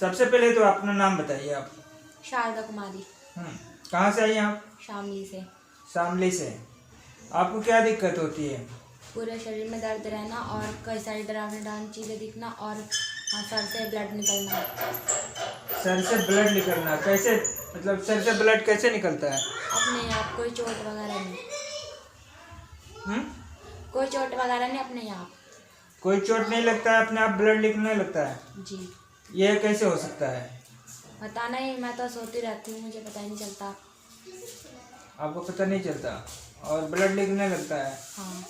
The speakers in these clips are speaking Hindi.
सबसे पहले तो अपना नाम बताइए आप। शारदा कुमारी। कहाँ से आई हैं आप? शामली से। शामली से। आपको क्या दिक्कत होती है? पूरे शरीर में दर्द रहना और कई सारी डरावनी चीज़ें दिखना और सर से ब्लड निकलना। सर से ब्लड निकलना कैसे, मतलब सर से ब्लड कैसे निकलता है? अपने आप, कोई चोट वगैरह नहीं। कोई चोट वगैरह नहीं, अपने आप। कोई चोट नहीं लगता है, अपने आप ब्लड निकलने लगता है? जी। ये कैसे हो सकता है? पता नहीं, मैं तो सोती रहती हूँ, मुझे पता ही नहीं चलता। आपको पता नहीं चलता और ब्लड निकलने लगता है? हाँ।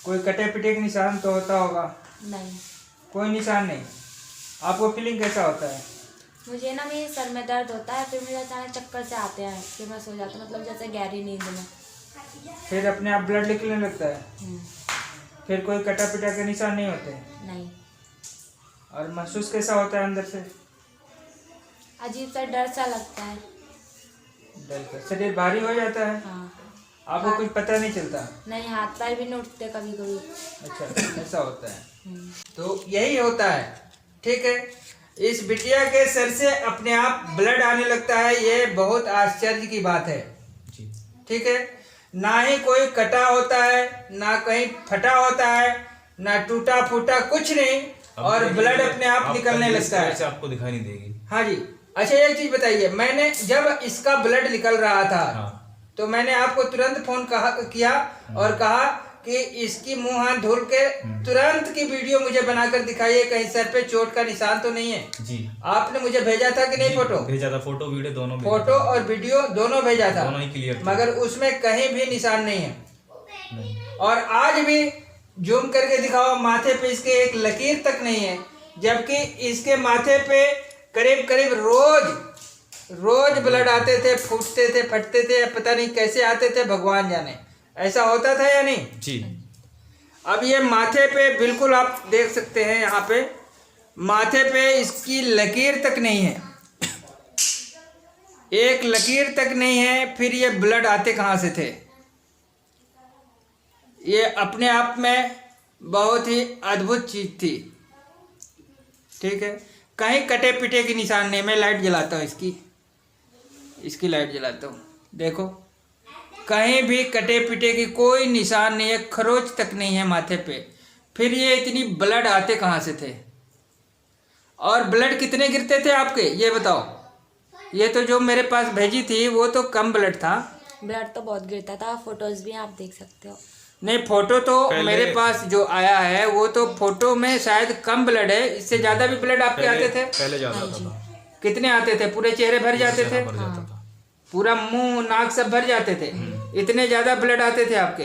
कोई कटे पिटे का निशान तो होता होगा? नहीं। कोई निशान नहीं। आपको फीलिंग कैसा होता है? मुझे ना मेरे सर में दर्द होता है, फिर मुझे अचानक चक्कर से आते हैं, फिर मैं सो जाती हूँ, मतलब जैसे गहरी नींद में। फिर अपने आप ब्लड निकलने लगता है? फिर कोई कटा पिटा के निशान नहीं होते? नहीं। और महसूस कैसा होता है अंदर से? अजीब सा डर सा लगता है। डर का शरीर भारी हो जाता है? हाँ। आपको कुछ पता नहीं चलता? नहीं, हाथ पैर भी नहीं उठते कभी कभी। अच्छा, ऐसा होता है। तो यही होता है, ठीक है। इस बिटिया के सर से अपने आप ब्लड आने लगता है, ये बहुत आश्चर्य की बात है, ठीक है। ना ही कोई कटा होता है, ना कहीं फटा होता है, ना टूटा फूटा, कुछ नहीं, और ब्लड अपने आप निकलने लगता है। आपको दिखाई नहीं देगी। हाँ जी। अच्छा, एक चीज बताइए, मैंने जब इसका ब्लड निकल रहा था, तो मैंने आपको तुरंत फोन किया और कहा कि इसकी मुंह हाथ धुल के तुरंत की वीडियो मुझे बनाकर दिखाइए, कहीं सर पे चोट का निशान तो नहीं है। जी। आपने मुझे भेजा था कि नहीं? फोटो भेजा था, फोटो वीडियो दोनों। फोटो और वीडियो दोनों भेजा था, दोनों ही क्लियर, मगर उसमें कहीं भी निशान नहीं है। और आज भी जूम करके दिखाओ, माथे पे इसके एक लकीर तक नहीं है, जबकि इसके माथे पे करीब करीब रोज ब्लड आते थे, फूटते थे, फटते थे, पता नहीं कैसे आते थे, भगवान जाने। ऐसा होता था या नहीं? जी। अब ये माथे पे बिल्कुल आप देख सकते हैं, यहाँ पे माथे पे इसकी लकीर तक नहीं है, एक लकीर तक नहीं है। फिर ये ब्लड आते कहाँ से थे? ये अपने आप में बहुत ही अद्भुत चीज थी, ठीक है। कहीं कटे पिटे की निशान नहीं। मैं लाइट जलाता हूँ, इसकी लाइट जलाता हूँ, देखो कहीं भी कटे पिटे की कोई निशान नहीं है, खरोच तक नहीं है माथे पे। फिर ये इतनी ब्लड आते कहाँ से थे? और ब्लड कितने गिरते थे आपके, ये बताओ। ये तो जो मेरे पास भेजी थी वो तो कम ब्लड था। ब्लड तो बहुत गिरता था, फोटोज भी आप देख सकते हो। नहीं, फोटो तो मेरे पास जो आया है वो तो फोटो में शायद कम ब्लड है, इससे ज्यादा भी ब्लड आपके आते थे? पहले ज्यादा था। कितने आते थे? पूरे चेहरे भर जाते थे? हाँ। पूरा मुंह नाक सब भर जाते थे? इतने ज्यादा ब्लड आते थे आपके?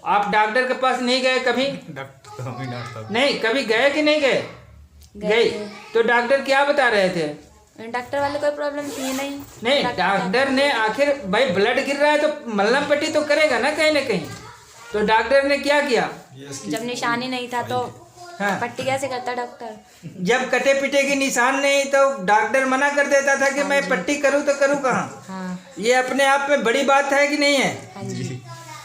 आप डॉक्टर के पास नहीं गए कभी? नहीं, कभी गए कि नहीं गए? गए। तो डॉक्टर क्या बता रहे थे? डॉक्टर वाले कोई प्रॉब्लम थी नहीं। डॉक्टर ने आखिर भाई ब्लड गिर रहा है तो मलहम पट्टी तो करेगा ना कहीं ना कहीं। तो डॉक्टर ने क्या किया? जब निशानी नहीं था तो पट्टी कैसे करता डॉक्टर? जब कटे पिटे की निशान नहीं तो डॉक्टर मना कर देता था कि मैं पट्टी करूं तो करूं कहाँ। ये अपने आप में बड़ी बात है कि नहीं है?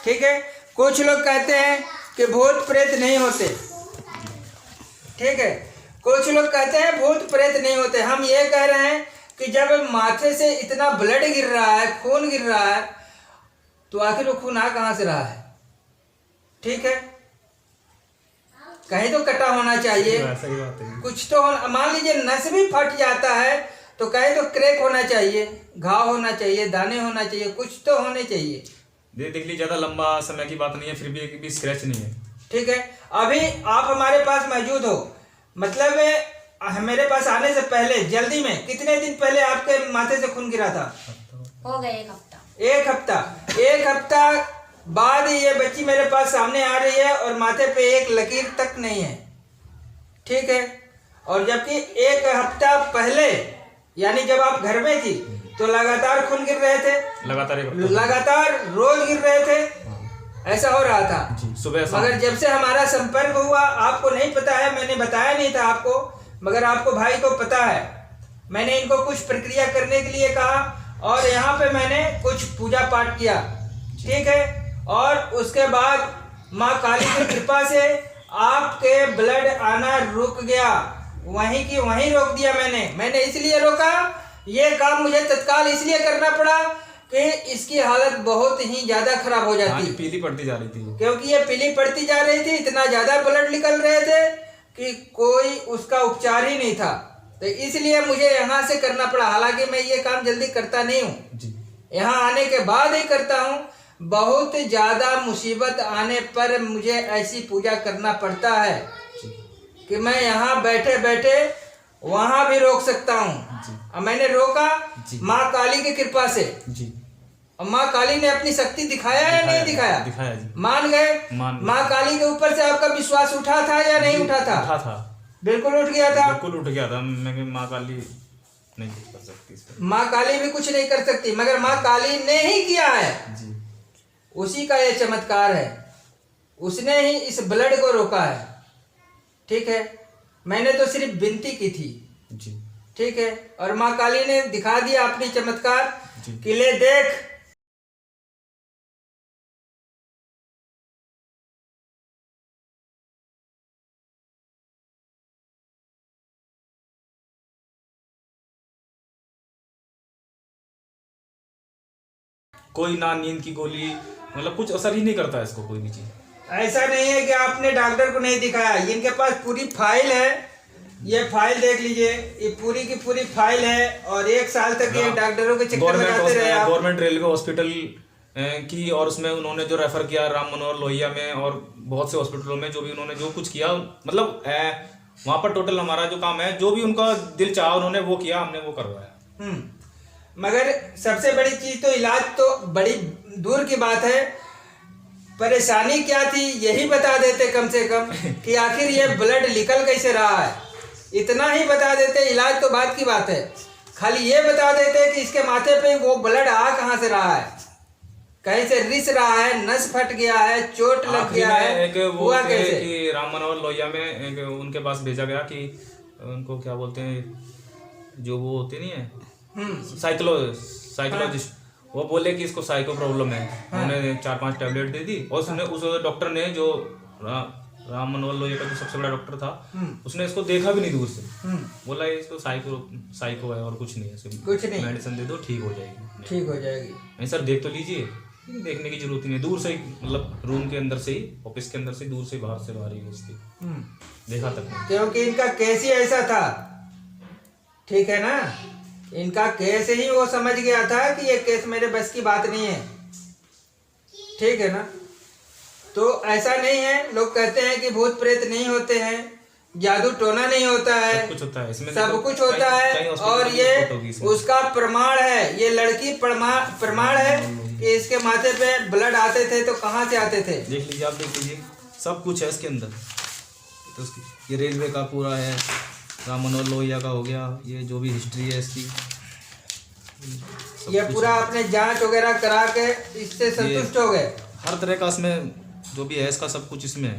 ठीक है। कुछ लोग कहते हैं कि भूत प्रेत नहीं होते, ठीक है। कुछ लोग कहते हैं भूत प्रेत नहीं होते। हम ये कह रहे हैं कि जब माथे से इतना ब्लड गिर रहा है, खून गिर रहा है, तो आखिर वो खून आ कहाँ से रहा है? ठीक है, कहीं तो कटा होना चाहिए, सही बात है। कुछ तो मान लीजिए नस भी फट जाता है तो कहीं तो क्रैक होना चाहिए, घाव होना चाहिए, दाने होना चाहिए, कुछ तो होने चाहिए। देख लीजिए, ज्यादा लंबा समय की बात नहीं है, फिर भी एक भी स्क्रैच नहीं है। ठीक है। अभी आप हमारे पास मौजूद हो, मतलब मेरे पास आने से पहले जल्दी में कितने दिन पहले आपके माथे से खून गिरा था? हो गया 1 हफ्ता। 1 हफ्ता। 1 हफ्ता बाद ये बच्ची मेरे पास सामने आ रही है और माथे पे एक लकीर तक नहीं है, ठीक है। और जबकि 1 हफ्ता पहले, यानी जब आप घर में थी, तो लगातार खून गिर रहे थे, लगातार रोज गिर रहे थे, ऐसा हो रहा था जी, सुबह शाम। मगर जब से हमारा संपर्क हुआ, आपको नहीं पता है, मैंने बताया नहीं था आपको, मगर आपको भाई को पता है। मैंने इनको कुछ प्रक्रिया करने के लिए कहा और यहाँ पे मैंने कुछ पूजा पाठ किया, ठीक है। और उसके बाद माँ काली की कृपा से आपके ब्लड आना रुक गया। वहीं की वहीं रोक दिया मैंने इसलिए रोका, ये काम मुझे तत्काल इसलिए करना पड़ा कि इसकी हालत बहुत ही ज्यादा खराब हो जाती, पीली पड़ती जा रही थी, क्योंकि ये पीली पड़ती जा रही थी, इतना ज्यादा ब्लड निकल रहे थे कि कोई उसका उपचार ही नहीं था। तो इसलिए मुझे यहाँ से करना पड़ा। हालांकि मैं ये काम जल्दी करता नहीं हूँ, यहाँ आने के बाद ही करता हूँ। बहुत ज्यादा मुसीबत आने पर मुझे ऐसी पूजा करना पड़ता है कि मैं यहाँ बैठे बैठे वहां भी रोक सकता हूँ। और मैंने रोका माँ काली की कृपा से। और माँ काली ने अपनी शक्ति दिखाया या नहीं दिखाया? दिखाया जी। मान गए? माँ काली के ऊपर से आपका विश्वास उठा था या नहीं उठा था? उठा था, बिल्कुल उठ गया था। बिल्कुल उठ गया था। मैं माँ काली नहीं कर सकती इस पर। माँ काली भी कुछ नहीं कर सकती, मगर माँ काली ने ही किया है जी। उसी का ये चमत्कार है, उसने ही इस ब्लड को रोका है। ठीक है, मैंने तो सिर्फ विनती की थी जी। ठीक है, और माँ काली ने दिखा दिया अपनी चमत्कार कि ले देख। कोई ना नींद की गोली, मतलब कुछ असर ही नहीं करता है इसको कोई भी चीज। ऐसा नहीं है कि आपने डॉक्टर को नहीं दिखाया, इनके पास पूरी फाइल है। ये फाइल देख लीजिए, ये पूरी की पूरी फाइल है। और 1 साल तक ये डॉक्टरों के चक्कर लगाते रहे आप। गवर्नमेंट रेलवे हॉस्पिटल की, और उसमें उन्होंने जो रेफर किया राम मनोहर लोहिया में और बहुत से हॉस्पिटलों में, जो भी उन्होंने जो कुछ किया, मतलब वहां पर टोटल हमारा जो काम है, जो भी उनका दिल चाहा उन्होंने वो किया, हमने वो करवाया। मगर सबसे बड़ी चीज तो इलाज तो बड़ी दूर की बात है, परेशानी क्या थी यही बता देते कम से कम कि आखिर ये ब्लड निकल कैसे रहा है, इतना ही बता देते। इलाज तो बात की बात है, खाली ये बता देते कि इसके माथे पे वो ब्लड आ कहाँ से रहा है, कहीं से रिस रहा है, नस फट गया है, चोट लग गया है, एक वो हुआ कैसे? कि राम मनोहर लोहिया में एक उनके पास भेजा गया कि उनको क्या बोलते हैं, जो वो होते नहीं है साइकोलॉजिस्ट, वो बोले कि इसको साइको प्रॉब्लम है। उन्होंने 4-5 टैबलेट दे दी, और उसने उस डॉक्टर ने जो राम मनोहर लोहिया का जो सबसे बड़ा डॉक्टर था, उसने इसको देखा भी नहीं दूर से, बोला ये इसको साइको है और कुछ नहीं है, कुछ नहीं, मेडिसिन दे दो ठीक हो जाएगी। ठीक हो जाएगी। नहीं सर देख तो लीजिए, देखने की जरूरत नहीं है, दूर से ही, मतलब रूम के अंदर से ही, ऑफिस के अंदर से, दूर से बाहर ही भेजती, देखा तक नहीं। क्योंकि इनका केस ही ऐसा था, ठीक है ना, इनका केस ही वो समझ गया था कि ये केस मेरे बस की बात नहीं है, ठीक है ना। तो ऐसा नहीं है, लोग कहते हैं कि भूत प्रेत नहीं होते हैं, जादू टोना नहीं होता है, सब कुछ होता है इसमें, सब कुछ होता है। और ये उसका प्रमाण है, ये लड़की प्रमाण है कि इसके माथे पे ब्लड आते थे तो कहाँ से आते थे। देख लीजिए, आप देख लीजिए, सब कुछ है इसके अंदर। तो ये रेलवे का पूरा है, राम मनोहर लोहिया का हो गया, ये जो भी हिस्ट्री है इसकी, ये पूरा आपने जांच वगैरह करा के इससे संतुष्ट हो गए? हर तरह का इसमें जो भी है इसका सब कुछ इसमें है,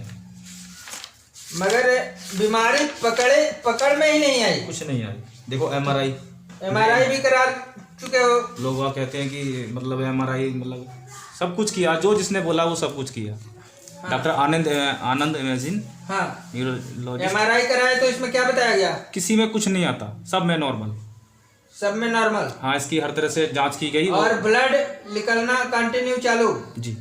मगर बीमारी पकड़ में ही नहीं आई, कुछ नहीं आई। देखो एमआरआई भी करा चुके हो। लोग कहते हैं कि मतलब एमआरआई, मतलब सब कुछ किया, जो जिसने बोला वो सब कुछ किया। डॉक्टर आनंद इमेजिन, हाँ, न्यूरोलॉजिस्ट, एमआरआई कराए तो इसमें क्या बताया गया? किसी में कुछ नहीं आता, सब में नॉर्मल, सब में नॉर्मल। हाँ, इसकी हर तरह से जांच की गई और ब्लड निकलना कंटिन्यू चालू जी।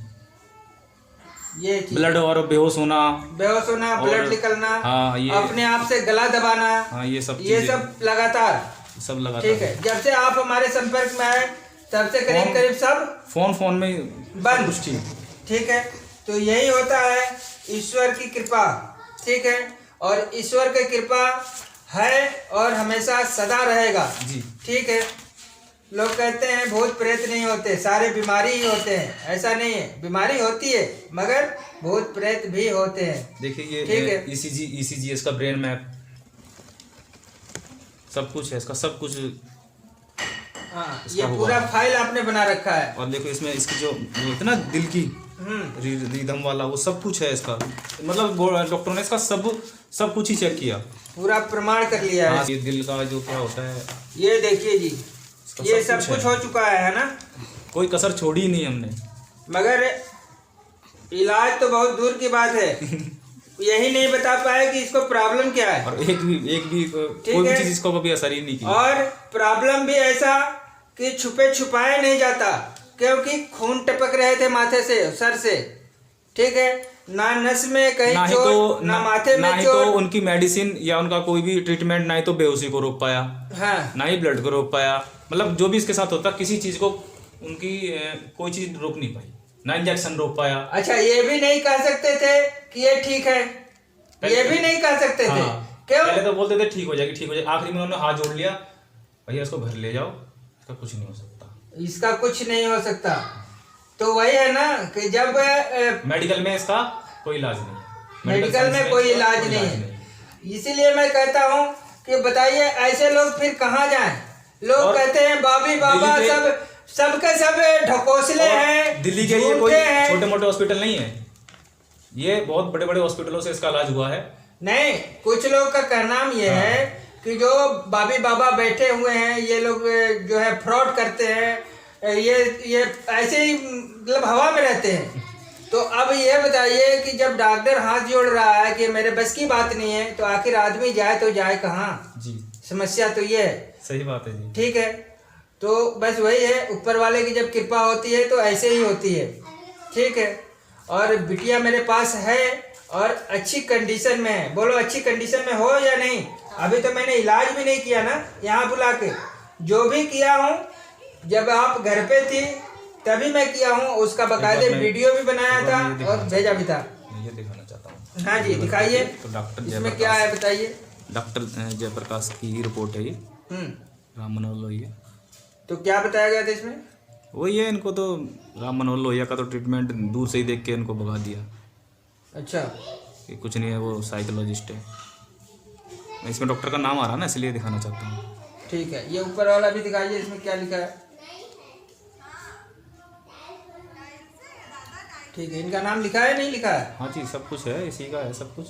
ये ब्लड और बेहोश होना, ब्लड निकलना, हाँ, ये अपने आप से गला दबाना, हाँ, ये सब लगातार, सब लगातार। ठीक है, जब से आप हमारे संपर्क में आए तब से करीब सब फोन में बंद, कुछ ठीक है। तो यही होता है ईश्वर की कृपा, ठीक है, और ईश्वर की कृपा है और हमेशा सदा रहेगा जी, ठीक है। लोग कहते हैं भूत प्रेत नहीं होते, सारे बीमारी ही होते हैं, ऐसा नहीं है, बीमारी होती है मगर भूत प्रेत भी होते हैं। देखिए ठीक है, ईसीजी इसका ब्रेन मैप, सब कुछ है इसका, सब कुछ। हाँ, ये पूरा फाइल आपने बना रखा है। और देखो इसमें इसकी जो इतना दिल की रिदम वाला वो सब कुछ है इसका, मतलब डॉक्टरों ने इसका सब कुछ ही चेक किया, पूरा प्रमाण कर लिया है। ये दिल का जो क्या होता है, ये देखिए जी, ये सब कुछ हो चुका है ना, कोई कसर छोड़ी नहीं हमने। मगर इलाज तो बहुत दूर की बात है, यही नहीं बता पाए कि इसको प्रॉब्लम क्या है, और एक भी कोई भी है। चीज इसको कभी असर ही नहीं की। और प्रॉब्लम भी ऐसा कि छुपे छुपाए नहीं जाता, क्योंकि खून टपक रहे थे माथे से, सर से, ठीक है, ना नस में कहीं ना ही चोट, तो ना माथे ना में ही तो चोट, उनकी मेडिसिन या उनका कोई भी ट्रीटमेंट, ना ही तो बेहोशी को रोक पाया, हाँ, ना ही ब्लड को रोक पाया। मतलब जो भी इसके साथ होता, किसी चीज को उनकी कोई चीज रोक नहीं पाई, ना इंजेक्शन रोक पाया। अच्छा, ये भी नहीं कह सकते थे कि ये ठीक है, ये भी नहीं कह सकते थे। हाँ, क्यों? पहले तो बोलते थे ठीक हो जाएगी, ठीक हो जाएगी, आखिरी में उन्होंने हाथ जोड़ लिया, भैया इसको घर ले जाओ, इसका कुछ नहीं हो सकता, इसका कुछ नहीं हो सकता। तो वही है ना कि जब मेडिकल में इसका कोई इलाज नहीं है, मेडिकल में कोई इलाज नहीं है, इसीलिए मैं कहता हूँ कि बताइए ऐसे लोग फिर कहाँ जाएं। लोग कहते हैं बाबी बाबा, दिल्ली के- सबके सब ढकोसले हैं, दिल्ली के ये कोई झूठे हैं। छोटे मोटे हॉस्पिटल नहीं है, ये बहुत बड़े बड़े हॉस्पिटलों से इसका इलाज हुआ है। नहीं, कुछ लोग का कहना ये है कि जो बाबी बाबा बैठे हुए हैं, ये लोग जो है फ्रॉड करते हैं, ये ऐसे ही मतलब हवा में रहते हैं। तो अब ये बताइए कि जब डॉक्टर हाथ जोड़ रहा है कि मेरे बस की बात नहीं है, तो आखिर आदमी जाए तो जाए कहाँ? जी, समस्या तो ये है। सही बात है जी। ठीक है, तो बस वही है, ऊपर वाले की जब कृपा होती है तो ऐसे ही होती है। ठीक है, और बिटिया मेरे पास है और अच्छी कंडीशन में है। बोलो अच्छी कंडीशन में हो या नहीं? अभी तो मैंने इलाज भी नहीं किया ना यहाँ बुला के, जो भी किया हूँ जब आप घर पे थी तभी मैं किया हूँ, उसका बकायदे वीडियो भी बनाया था और भेजा भी था। मैं ये दिखाना चाहता हूँ। हाँ जी, दिखाइए। तो डॉक्टर इसमें क्या है बताइए। डॉक्टर जयप्रकाश की रिपोर्ट है ये, राम मनोहर लोहिया। तो क्या बताया गया था इसमें? वही है, इनको तो राम मनोहर लोहिया का तो ट्रीटमेंट दूर से ही देख के इनको भगा दिया। अच्छा, कि कुछ नहीं है, वो साइकोलॉजिस्ट है। इसमें डॉक्टर का नाम आ रहा है ना, इसलिए दिखाना चाहता हूँ। ठीक है, ये ऊपर वाला भी दिखाइए, इसमें क्या लिखा है। ठीक है, इनका नाम लिखा है नहीं लिखा है? हाँ जी, सब कुछ है, इसी का है सब कुछ।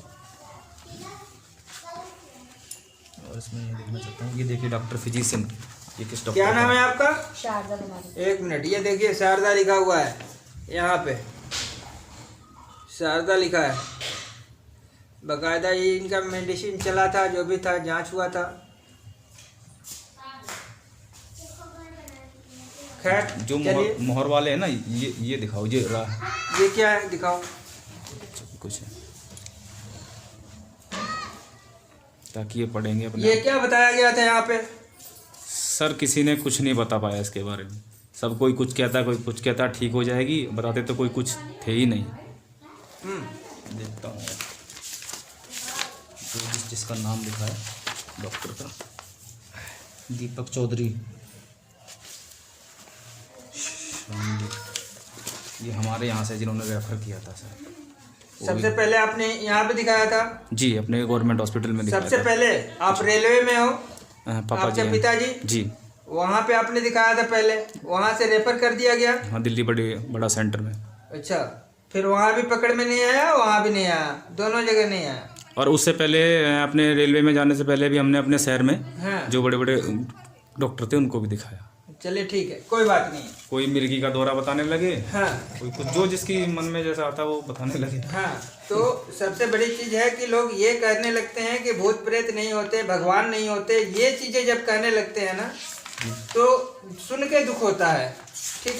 और इसमें ये देखना चाहता हूँ, ये देखिए डॉक्टर फिजिशियन, ये किस डॉक्टर क्या नाम है आपका? शारदा कुमारी। एक मिनट, ये देखिए शारदा लिखा हुआ है यहाँ पे, शारदा लिखा है बकायदा। ये इनका मेडिसिन चला था, जो भी था जांच हुआ था। खैर, जो चलिए, मोहर वाले हैं ना, ये दिखाओ, ये क्या है दिखाओ। कुछ है, ताकि ये पढ़ेंगे अपने। ये क्या बताया गया था यहाँ पे? सर किसी ने कुछ नहीं बता पाया इसके बारे में, सब कोई कुछ कहता, कोई कुछ कहता ठीक हो जाएगी, बताते तो कोई कुछ थे ही नहीं। देखता हूँ तो जिसका नाम लिखा है डॉक्टर का, दीपक चौधरी, ये हमारे यहाँ से जिन्होंने रेफर किया था सर। सबसे पहले आपने यहाँ पे दिखाया था? जी, अपने गवर्नमेंट हॉस्पिटल में दिखाया सबसे था। पहले आप रेलवे में हो? पापा आपके जी हैं। पिताजी? जी, वहाँ पे आपने दिखाया था पहले, वहाँ से रेफर कर दिया गया? हाँ, दिल्ली बड़ा सेंटर में। अच्छा, फिर वहाँ भी पकड़ में नहीं आया, वहाँ भी नहीं आया, दोनों जगह नहीं आया? और उससे पहले अपने रेलवे में जाने से पहले भी हमने अपने शहर में हाँ, जो बड़े बड़े डॉक्टर थे उनको भी दिखाया। चलिए ठीक है, कोई बात नहीं। कोई मिर्गी का दौरा बताने लगे, हाँ कोई कुछ जो जिसकी मन में जैसा आता वो बताने लगे। हाँ, तो सबसे बड़ी चीज़ है कि लोग ये कहने लगते हैं कि भूत प्रेत नहीं होते, भगवान नहीं होते, ये चीज़ें जब कहने लगते हैं ना तो सुन के दुख होता है। ठीक है।